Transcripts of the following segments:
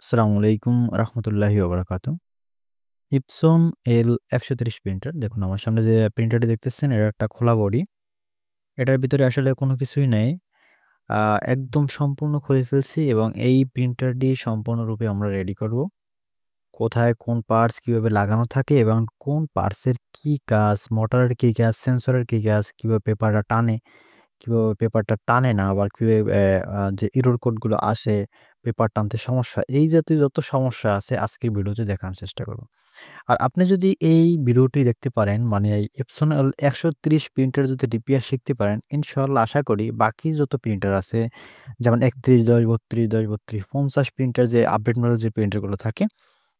আসসালামু আলাইকুম রহমতুল্লাহি ওবারাকাতু। ইপসন এল ১৩০ প্রিন্টার। দেখুন আমার সামনে যে প্রিন্টারটি দেখতেছেন এটা একটা খোলা বডি। এটার ভিতরে আসলে কোনো কিছুই নেই। আ একদম সম্পূর্ণ খুলে ফেলছি এবং এই প্রিন্টারটি সম্পূর্ণরূপে আমরা রেডি করব। কোথায় কোন পার্টস কিভাবে লাগানো থাকে এবং কোন পার্টসের কি কাজ, মোটরের কি কাজ, সেন্সরের কি কাজ, কিভাবে পেপারটা টানে, কিভাবে পেপারটা টানে না, আবার কিভাবে যে এরর কোডগুলো আসে, পেপার টানতে সমস্যা, এই জাতীয় যত সমস্যা আছে আজকের ভিডিওতে দেখানোর চেষ্টা করব। আর আপনি যদি এই ভিডিওটি দেখতে পারেন, মানে এই Epson L130 প্রিন্টার যদি রিপেয়ার শিখতে পারেন, ইনশাআল্লাহ আশা করি বাকি যত প্রিন্টার আছে যেমন ৩১10, ৩২10, ৩২50 প্রিন্টার যে আপডেট মডেল যে প্রিন্টারগুলো থাকে,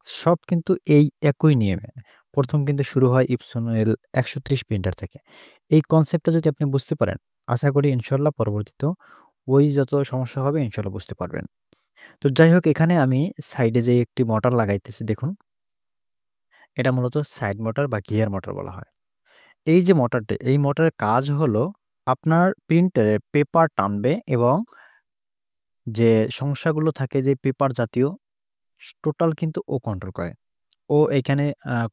সব কিন্তু এই একই নিয়মে। ১ম কিন্তু শুরু হয় Epson L130 প্রিন্টার থেকে। এই কনসেপ্টটা যদি আপনি বুঝতে পারেন, আশা করি ইনশাআল্লাহ পরবর্তীতেও ওই যত সমস্যা হবে ইনশাআল্লাহ বুঝতে পারবেন। তো যাই হোক, এখানে আমি সাইডে যে একটি মোটর লাগাইতেছি দেখুন। এটা মূলত সাইড মোটর বা গিয়ার মোটর বলা হয়। এই যে মোটরটি, এই মোটরের কাজ হলো আপনার প্রিন্টারে পেপার টানবে এবং যে সমস্যাগুলো থাকে যে পেপার জাতীয় টোটাল কিন্তু ও কন্ট্রোল করে। ও এখানে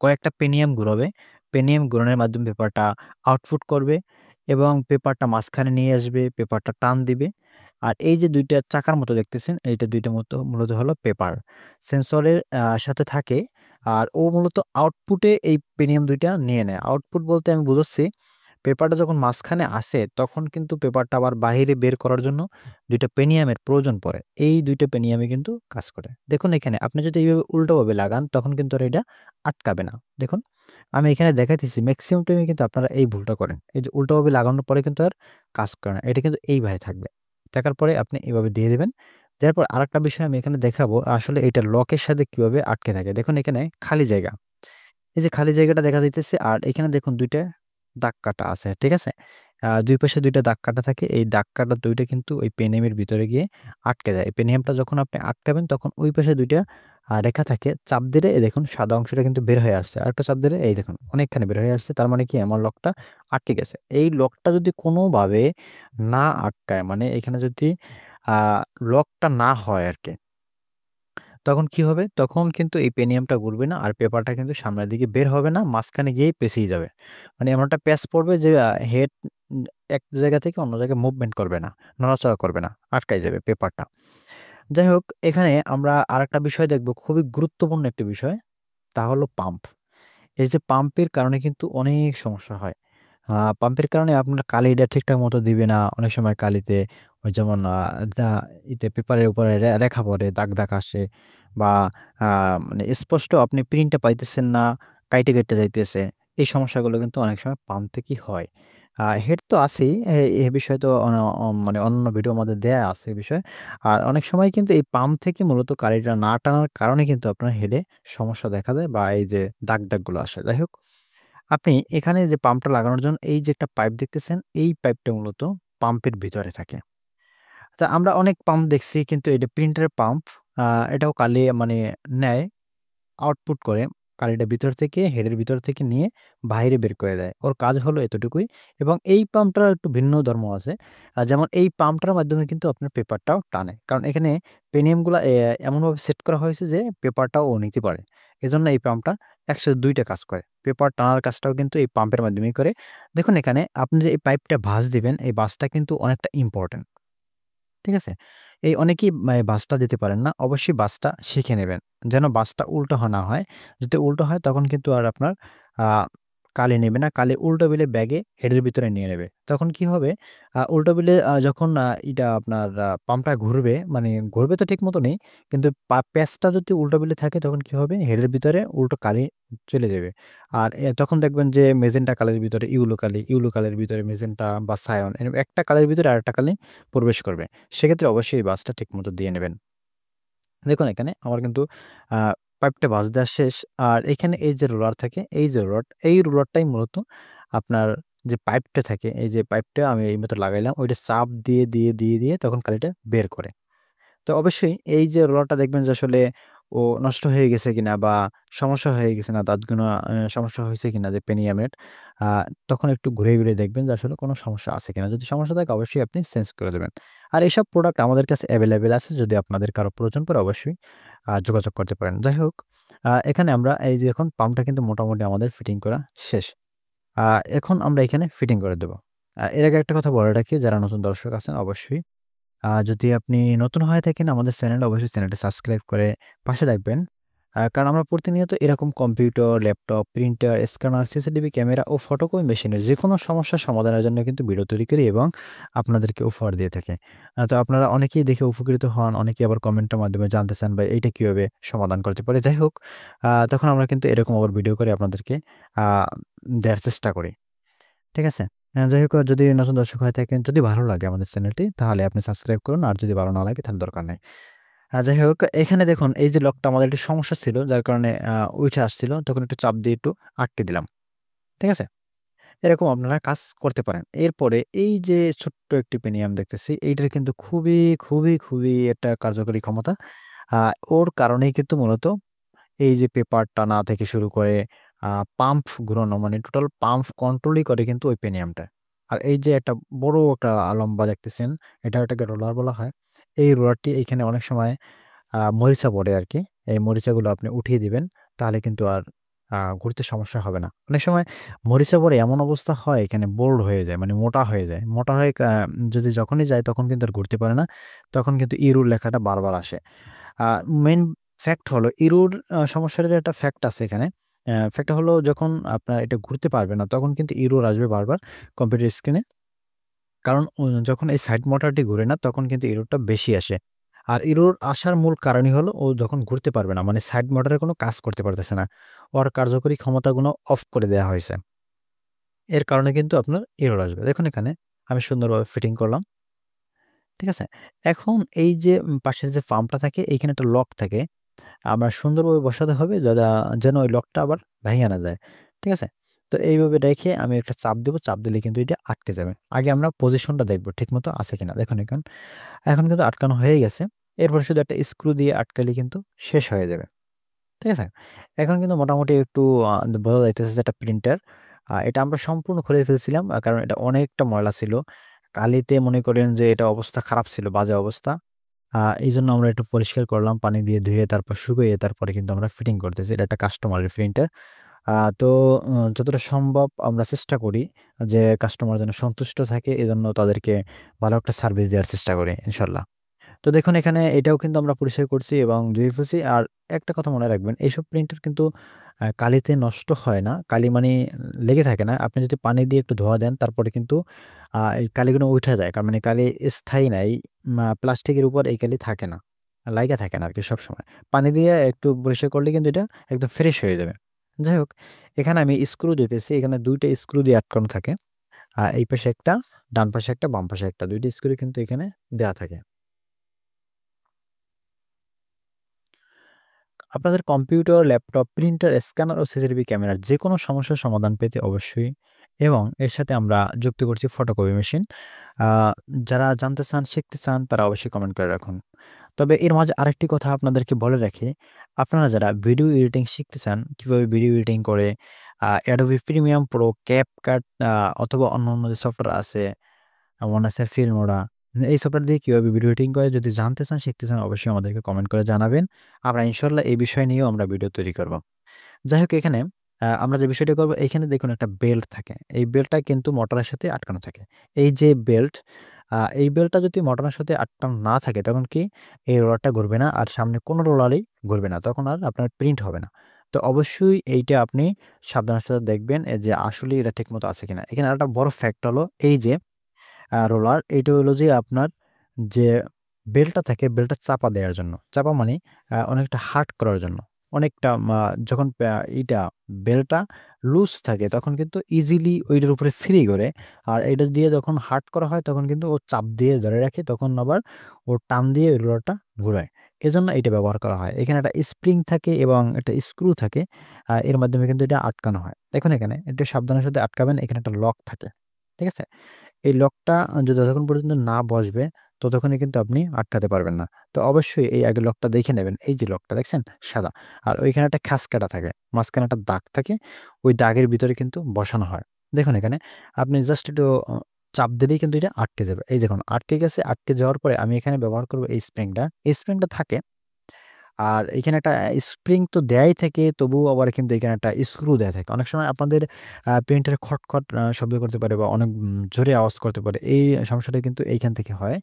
কয়েকটা পেনিয়াম ঘুরাবে। পেনিয়াম ঘুরানোর মাধ্যমে পেপারটা আউটপুট করবে এবং পেপারটা মাঝখানে নিয়ে আসবে, পেপারটা টান দিবে। আর এই যে ২ টা চাকার মতো দেখতেছেন, এইটা ২ টা মূলত হলো পেপার। সেন্সরের সাথে থাকে। আর ও মূলত আউটপুটে এই পেনিয়াম ২ টা নিয়ে নেয়। আউটপুট বলতে আমি বুঝাচ্ছি, পেপারটা যখন মাঝখানে আসে তখন কিন্তু পেপারটা আবার বাহিরে বের করার জন্য ২ টা পেনিয়ামের প্রয়োজন পড়ে। এই ২ টা পেনিয়ামই কিন্তু কাজ করে। দেখুন এখানে আপনি যদি এইভাবে উল্টোভাবে লাগান তখন কিন্তু আর এটা আটকাবে না। দেখুন আমি এখানে দেখাইতেছি, মেক্সিমাম টাইমে কিন্তু আপনারা এই ভুলটা করেন। এই যে উল্টোভাবে লাগানোর পরে কিন্তু আর কাজ করে না। এটা কিন্তু এইভাবে থাকবে। থাকার পরে আপনি এভাবে দিয়ে দিবেন। দেওয়ার পর আরেকটা বিষয় আমি এখানে দেখাবো আসলে এটা লকের সাথে কিভাবে আটকে থাকে। দেখুন এখানে খালি জায়গা। এই যে খালি জায়গাটা দেখা যাইতেছে আর এখানে দেখুন ২ টা দাগ কাটা আছে। ঠিক আছে? ২ পাশে ২ টা দাগ কাটা থাকে। এই দাগ কাটা ২ টা কিন্তু ওই পেনএমের ভিতরে গিয়ে আটকে যায়। এই পেনএমটা যখন আপনি আটকাবেন তখন ওই পাশে ২ টা রেখা থাকে। চাপ দিলে এই দেখুন সাদা অংশটা কিন্তু বের হয়ে আসছে। আরেকটা চাপ দিলে এই দেখুন অনেকখানি বের হয়ে আসছে। তার মানে কি আমার লকটা আটকে গেছে। এই লকটা যদি কোনোভাবে না আটকায়, মানে এখানে যদি আ লকটা না হয় আরকি, তখন কি হবে? তখন কিন্তু এই পেনিয়ামটা ঘুরবে না আর পেপারটা কিন্তু সামনের দিকে বের হবে না, মাঝখানে গিয়েই পেঁচিয়ে যাবে। মানে এমন একটা প্যাচ পড়বে যে হেড এক জায়গা থেকে অন্য জায়গায় মুভমেন্ট করবে না, নড়াচড়া করবে না, আটকায় যাবে পেপারটা। যাই হোক, এখানে আমরা আরেকটা বিষয় দেখব, খুবই গুরুত্বপূর্ণ একটি বিষয়, তা হলো পাম্প। এই যে পাম্পের কারণে কিন্তু অনেক সমস্যা হয়। পাম্পের কারণে আপনার কালিটা ঠিকঠাক মতো দিবে না। অনেক সময় কালিতে ওই যেমন যা পেপারের উপরে রেখা পড়ে, দাগ, দাগ আসে বা আ মানে স্পষ্ট আপনি প্রিন্টটা পাইতেছেন না, কাইটে, কাইটে যাইতেছে। এই সমস্যাগুলো কিন্তু অনেক সময় পাম্প থেকেই হয়। হেড তো আছেই, এ বিষয়ে তো মানে অন্যান্য ভিডিওর মধ্যে দেয়া আছে এ বিষয়ে। আর অনেক সময় কিন্তু এই পাম্প থেকে মূলত কালিটা না টানার কারণে কিন্তু আপনার হেডে সমস্যা দেখা যায় বা এই যে দাগ, দাগগুলো আসে। যাই হোক, আপনি এখানে যে পাম্পটা লাগানোর জন্য এই যে একটা পাইপ দেখতেছেন, এই পাইপটা মূলত পাম্পের ভিতরে থাকে। তা আমরা অনেক পাম্প দেখছি কিন্তু এটা প্রিন্টারের পাম্প। আ এটাও কালি মানে নেয়, আউটপুট করে। কালিটা ভিতর থেকে হেডের ভিতর থেকে নিয়ে বাহিরে বের করে দেয়। ওর কাজ হলো এতটুকুই এবং এই পাম্পটার একটু ভিন্ন ধর্ম আছে। যেমন এই পাম্পটার মাধ্যমে কিন্তু আপনার পেপারটাও টানে। কারণ এখানে পেনিয়ামগুলা এমনভাবে সেট করা হয়েছে যে পেপারটাও ও নিতে পারে। এজন্য এই পাম্পটা একসাথে ২ টা কাজ করে। পেপার টানার কাজটাও কিন্তু এই পাম্পের মাধ্যমেই করে। দেখুন এখানে আপনি যে এই পাইপটা ভাঁজ দিবেন, এই ভাঁজটা কিন্তু অনেকটা ইম্পোর্টেন্ট। ঠিক আছে? এই অনেকেই বাসটা দিতে পারেন না। অবশ্যই বাসটা শিখে নেবেন। যেন বাসটা উল্টো না হয়। যদি উল্টো হয় তখন কিন্তু আর আপনার আ কালি নেবে না। কালি উল্টো বিলে ব্যাগে হেডের ভিতরে নিয়ে নেবে। তখন কি হবে? উল্টো বিলে যখন ইটা আপনার পাম্পটা ঘুরবে, মানে ঘুরবে তো ঠিক মতনই। কিন্তু প্যাচটা যদি উল্টো বিলে থাকে তখন কি হবে? হেডের ভিতরে উল্টো কালি চলে যাবে। আর তখন দেখবেন যে মেজেন্টা কালারের ভিতরে ইউলো কালি, ইউলো কালারের ভিতরে মেজেন্টা বা সায়ন, এরকম একটা কালারের ভিতরে আরেকটা কালি প্রবেশ করবে। সেক্ষেত্রে অবশ্যই এই বাসটা ঠিকমতো দিয়ে নেবেন। দেখুন এখানে আমার কিন্তু আ পাইপটা ভাঁজ দেওয়া শেষ। আর এখানে এই যে রোলার থাকে, এই যে রড, এই রোলারটাই মূলত আপনার যে পাইপটা থাকে, এই যে পাইপটা আমি এই মতো লাগাইলাম, ওইটা চাপ দিয়ে তখন কালিটা বের করে। তো অবশ্যই এই যে রোলারটা দেখবেন যে আসলে ও নষ্ট হয়ে গেছে কিনা বা সমস্যা হয়ে গেছে না দাঁতগুলো সমস্যা হয়েছে কিনা যে পেনিয়ামের আ তখন একটু ঘুরে দেখবেন যে আসলে কোনো সমস্যা আছে কিনা। যদি সমস্যা থাকে অবশ্যই আপনি চেঞ্জ করে দেবেন। আর এসব প্রোডাক্ট আমাদের কাছে এভেইলেবল আছে। যদি আপনাদের কারো প্রয়োজন পড়ে অবশ্যই যোগাযোগ করতে পারেন। যাই হোক এখানে আমরা এই যে এখন পাম্পটা কিন্তু মোটামুটি আমাদের ফিটিং করা শেষ। আ এখন আমরা এখানে ফিটিং করে দেব। এর আগে একটা কথা বলে রাখি যারা নতুন দর্শক আছেন অবশ্যই যদি আপনি নতুন হয়ে থাকেন আমাদের চ্যানেলে অবশ্যই চ্যানেলটা সাবস্ক্রাইব করে পাশে থাকবেন। কারণ আমরা প্রতিনিয়ত এরকম computer, laptop, printer, scanner, CCTV camera ও ফটোকপি মেশিনের যেকোনো সমস্যার সমাধানের জন্য কিন্তু ভিডিও তৈরি করি এবং আপনাদেরকে উপহার দিয়ে থাকি। তো আপনারা অনেকেই দেখে উপকৃত হন, অনেকেই আবার কমেন্টের মাধ্যমে জানতে চান ভাই এইটা কিভাবে সমাধান করতে পারি। যাই হোক তখন আমরা কিন্তু এরকম আবার ভিডিও করে আপনাদেরকে আ দেওয়ার চেষ্টা করি। ঠিক আছে? যাই হোক যদি নতুন দর্শক হয়ে থাকেন, যদি ভালো লাগে আমাদের চ্যানেলটি তাহলে আপনি সাবস্ক্রাইব করুন। আর যদি ভালো না লাগে তাহলে দরকার নাই। যাই হোক এখানে দেখুন এই যে লকটা আমাদের একটু সমস্যা ছিল যার কারণে উইঠে আসছিল। তখন একটু চাপ দিয়ে একটু আটকে দিলাম। ঠিক আছে? এরকম আপনারা কাজ করতে পারেন। এরপরে এই যে ছোট্ট একটি পেনিয়াম দেখতেছি এইটার কিন্তু খুবই একটা কার্যকরী ক্ষমতা। আ ওর কারণেই কিন্তু মূলত এই যে পেপার টানা থেকে শুরু করে আ পাম্প ঘুরানো মানে টোটাল পাম্প কন্ট্রোলই করে কিন্তু ওই পেনিয়ামটা। আর এই যে একটা বড় একটা লম্বা দেখতেছেন, এটাকে রোলার বলা হয়। এই রোলারটি এইখানে অনেক সময় মরিচা পড়ে আরকি। এই মরিচাগুলো আপনি উঠিয়ে দিবেন। তাহলে কিন্তু আর ঘুরতে সমস্যা হবে না। অনেক সময় মরিচা পড়ে এমন অবস্থা হয় এখানে বোল্ড হয়ে যায়, মানে মোটা হয়ে যায়। মোটা হয়ে যদি যখনই যায় তখন কিন্তু আর ঘুরতে পারে না। তখন কিন্তু ইরর লেখাটা বারবার আসে। আ মেইন ফ্যাক্ট হলো ইরোর সমস্যাটার একটা ফ্যাক্ট আছে এখানে। ফ্যাক্টটা হলো যখন আপনার এটা ঘুরতে পারবে না, তখন কিন্তু ইরর আসবে বারবার কম্পিউটার স্ক্রিনে। কারণ যখন এই সাইড মোটরটি ঘুরে না, তখন কিন্তু ইররটা বেশি আসে। আর ইরর আসার মূল কারণই হলো ও যখন ঘুরতে পারবে না, মানে সাইড মোটরের কোনো কাজ করতে পারতেছে না। ওর কার্যকরী ক্ষমতাগুলো অফ করে দেয়া হয়েছে। এর কারণে কিন্তু আপনার ইরর আসবে। দেখুন এখানে আমি সুন্দরভাবে ফিটিং করলাম। ঠিক আছে? এখন এই যে পাশের যে পাম্পটা থাকে, এইখানে একটা লক থাকে। আমরা সুন্দরভাবে বসাতে হবে যেন ওই লকটা আবার ভাইঙা না যায়। ঠিক আছে? তো এইভাবে রেখে আমি একটা চাপ দেব। চাপ দিলে কিন্তু এটা আটকে যাবে। আগে আমরা পজিশনটা দেখব ঠিকমতো আছে কিনা। দেখুন এখন কিন্তু আটকানো হয়ে গেছে। এরপর শুধু একটা স্ক্রু দিয়ে আটকালেই কিন্তু শেষ হয়ে যাবে। ঠিক আছে? এখন কিন্তু মোটামুটি একটু বোঝা যাইতেছে যে একটা প্রিন্টার। এটা আমরা সম্পূর্ণ খুলে ফেলছিলাম। কারণ এটা অনেকটা ময়লা ছিল। কালিতে মনে করেন যে এটা অবস্থা খারাপ ছিল, বাজে অবস্থা। এইজন্য আমরা একটু পরিষ্কার করলাম পানি দিয়ে ধুয়ে তারপর শুকিয়ে তারপরে কিন্তু আমরা ফিটিং করতেছি। এটা একটা কাস্টমারের প্রিন্টার। তো যতটা সম্ভব আমরা চেষ্টা করি যে কাস্টমার যেন সন্তুষ্ট থাকে এজন্য তাদেরকে ভালো একটা সার্ভিস দেওয়ার চেষ্টা করি ইনশাল্লাহ। তো দেখুন এখানে এটাও কিন্তু আমরা পরিষ্কার করছি এবং ধুয়ে ফেলছি। আর একটা কথা মনে রাখবেন এইসব প্রিন্টার কিন্তু কালিতে নষ্ট হয় না। কালি মানে লেগে থাকে না। আপনি যদি পানি দিয়ে একটু ধোয়া দেন তারপরে কিন্তু এই কালিগুলো উইঠা যায়। তার মানে কালি স্থায়ী না। এই প্লাস্টিকের উপর এই কালি থাকে না। লাইগা থাকে না আরকি সবসময়। পানি দিয়ে একটু পরিষ্কার করলে কিন্তু এটা একদম ফ্রেশ হয়ে যাবে। যাই হোক এখানে আমি স্ক্রু দিতেছি। এখানে ২ টা স্ক্রু দিয়ে আটকানো থাকে। এই পাশে একটা, ডান পাশে একটা, বাম পাশে একটা। ২ টা স্ক্রু কিন্তু এখানে দেয়া থাকে। আপনাদের কম্পিউটার, ল্যাপটপ, প্রিন্টার, স্ক্যানার ও সিসিটিভি ক্যামেরার যেকোনো সমস্যার সমাধান পেতে অবশ্যই এবং এর সাথে আমরা যুক্ত করছি ফটোকপি মেশিন। আ যারা জানতে চান, শিখতে চান তারা অবশ্যই কমেন্ট করে রাখুন। তবে এর মাঝে আরেকটি কথা আপনাদেরকে বলে রাখি, আপনারা যারা ভিডিও এডিটিং শিখতে চান, কিভাবে ভিডিও এডিটিং করে Adobe Premiere Pro, CapCut অথবা অন্যান্য যে সফটওয়্যার আছে মনে আছে ফিল্মোরা। এই সফটওয়্যার দিয়ে কিভাবে ভিডিও এডিটিং করে যদি জানতে চান, শিখতে চান অবশ্যই আমাদেরকে কমেন্ট করে জানাবেন। আমরা ইনশাআল্লাহ এই বিষয় নিয়েও আমরা ভিডিও তৈরি করব। যাই হোক এখানে আমরা যে বিষয়টা করব এখানে দেখুন একটা বেল্ট থাকে। এই বেল্টটা কিন্তু মোটরের সাথে আটকানো থাকে। এই যে বেল্ট এই বেল্টটা যদি মোটরের সাথে আটকানো না থাকে তখন কি এই রোলারটা ঘুরবে না আর সামনে কোনো রোলারই ঘুরবে না। তখন আর আপনার প্রিন্ট হবে না। তো অবশ্যই এইটা আপনি সাবধানের সাথে দেখবেন যে আসলেই এটা ঠিকমতো আছে কিনা। এখানে আরেকটা বড় ফ্যাক্ট হলো এই যে রোলার এইটা হলো যে আপনার যে বেল্টটা থাকে বেল্টটা চাপা দেওয়ার জন্য। চাপা মানে অনেকটা হার্ড করার জন্য। অনেকটা যখন এইটা বেল্টটা লুজ থাকে তখন কিন্তু ইজিলি ঐটার উপরে ফ্রি করে। আর এইটা দিয়ে যখন হার্ড করা হয় তখন কিন্তু ও চাপ দিয়ে ধরে রাখে তখন আবার ও টান দিয়ে ওই রোলারটা ঘুরায়। এজন্য এইটা ব্যবহার করা হয়। এখানে একটা স্প্রিং থাকে এবং একটা স্ক্রু থাকে। এর মাধ্যমে কিন্তু এটা আটকানো হয়। দেখুন এখানে একটু সাবধানের সাথে আটকাবেন। এখানে একটা লক থাকে। ঠিক আছে? এই লকটা যতক্ষণ পর্যন্ত না বসবে ততক্ষণই কিন্তু আপনি আটকাতে পারবেন না। তো অবশ্যই এই আগে লকটা দেখে নেবেন। এই যে লকটা দেখছেন? সাদা। আর ওইখানে একটা খাঁজ কাটা থাকে। মাঝখানে একটা দাগ থাকে। ওই দাগের ভিতরে কিন্তু বসানো হয়। দেখুন এখানে আপনি জাস্ট একটু চাপ দিলেই কিন্তু এটা আটকে যাবে। এই দেখুন আটকে গেছে। আটকে যাওয়ার পরে আমি এখানে ব্যবহার করব এই স্প্রিংটা। এই স্প্রিংটা থাকে। আর এখানে একটা স্প্রিং তো দেয়াই থাকে, তবুও আবার কিন্তু এখানে একটা স্ক্রু দেয়া থাকে। অনেক সময় আপনাদের প্রিন্টার খটখট শব্দ করতে পারে বা অনেক জোরে আওয়াজ করতে পারে। এই সমস্যাটা কিন্তু এইখান থেকে হয়।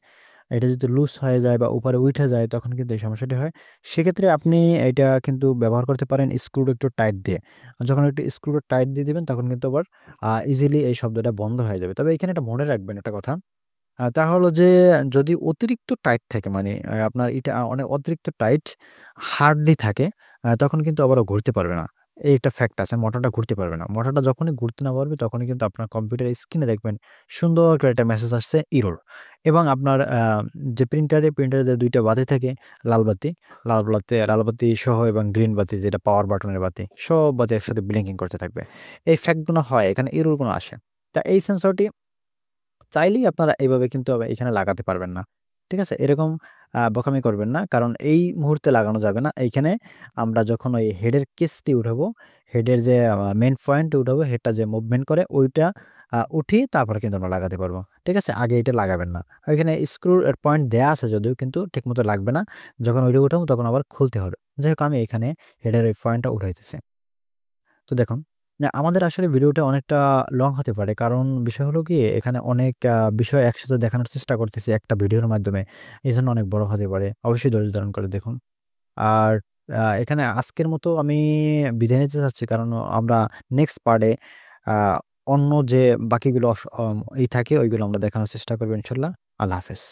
এটা যদি লুজ হয়ে যায় বা উপরে উইঠা যায় তখন কিন্তু এই সমস্যাটি হয়। সেক্ষেত্রে আপনি এটা কিন্তু ব্যবহার করতে পারেন স্ক্রুটা একটু টাইট দিয়ে। যখন একটু স্ক্রুটা টাইট দিয়ে দিবেন তখন কিন্তু আবার ইজিলি এই শব্দটা বন্ধ হয়ে যাবে। তবে এখানে এটা মনে রাখবেন একটা কথা। তা হলো যে যদি অতিরিক্ত টাইট থাকে মানে আপনার এটা অনেক অতিরিক্ত টাইট হার্ডলি থাকে তখন কিন্তু আবার ও ঘুরতে পারবে না। এই একটা ফ্যাক্ট আছে। মোটরটা ঘুরতে পারবে না। মোটরটা যখনই ঘুরতে না পারবে তখনই কিন্তু আপনার কম্পিউটারের স্ক্রিনে দেখবেন সুন্দর করে একটা মেসেজ আসছে এরর এবং আপনার যে প্রিন্টারে যে ২ টা বাতি থাকে লাল বাতি, লাল বাতি সহ এবং গ্রিন বাতি যেটা পাওয়ার বাটনের বাতি, সব বাতি একসাথে ব্লিঙ্কিং করতে থাকবে। এই ফ্যাক্ট গুলো হয় এখানে এরর গুলো আসে। তা এই সেন্সরটি চাইলেই আপনারা এভাবে কিন্তু এখানে লাগাতে পারবেন না। ঠিক আছে? এরকম বোকামি করবেন না। কারণ এই মুহূর্তে লাগানো যাবে না। এইখানে আমরা যখন ওই হেডের কেসটি উঠাবো, হেডের যে মেইন পয়েন্ট উঠাবো, হেডটা যে মুভমেন্ট করে ওইটা উঠিয়ে তারপরে কিন্তু আমরা লাগাতে পারবো। ঠিক আছে? আগে এটা লাগাবেন না। ওইখানে স্ক্রুর পয়েন্ট দেয়া আছে যদিও কিন্তু ঠিকমতো লাগবে না। যখন ওইটা উঠাবো তখন আবার খুলতে হবে। যাই হোক আমি এখানে হেডের ওই পয়েন্টটা উঠাইতেছি। তো দেখুন, না আমাদের আসলে ভিডিওটা অনেকটা লং হতে পারে। কারণ বিষয় হলো কি এখানে অনেক বিষয় একসাথে দেখানোর চেষ্টা করতেছি একটা ভিডিওর মাধ্যমে। এজন্য অনেক বড় হতে পারে। অবশ্যই ধৈর্য ধারণ করে দেখুন। আর এখানে আজকের মতো আমি বিদায় নিতে চাচ্ছি। কারণ আমরা নেক্সট পার্টে আ অন্য যে বাকিগুলো থাকে ওইগুলো আমরা দেখানোর চেষ্টা করব ইনশাআল্লাহ। আল্লাহ হাফেজ।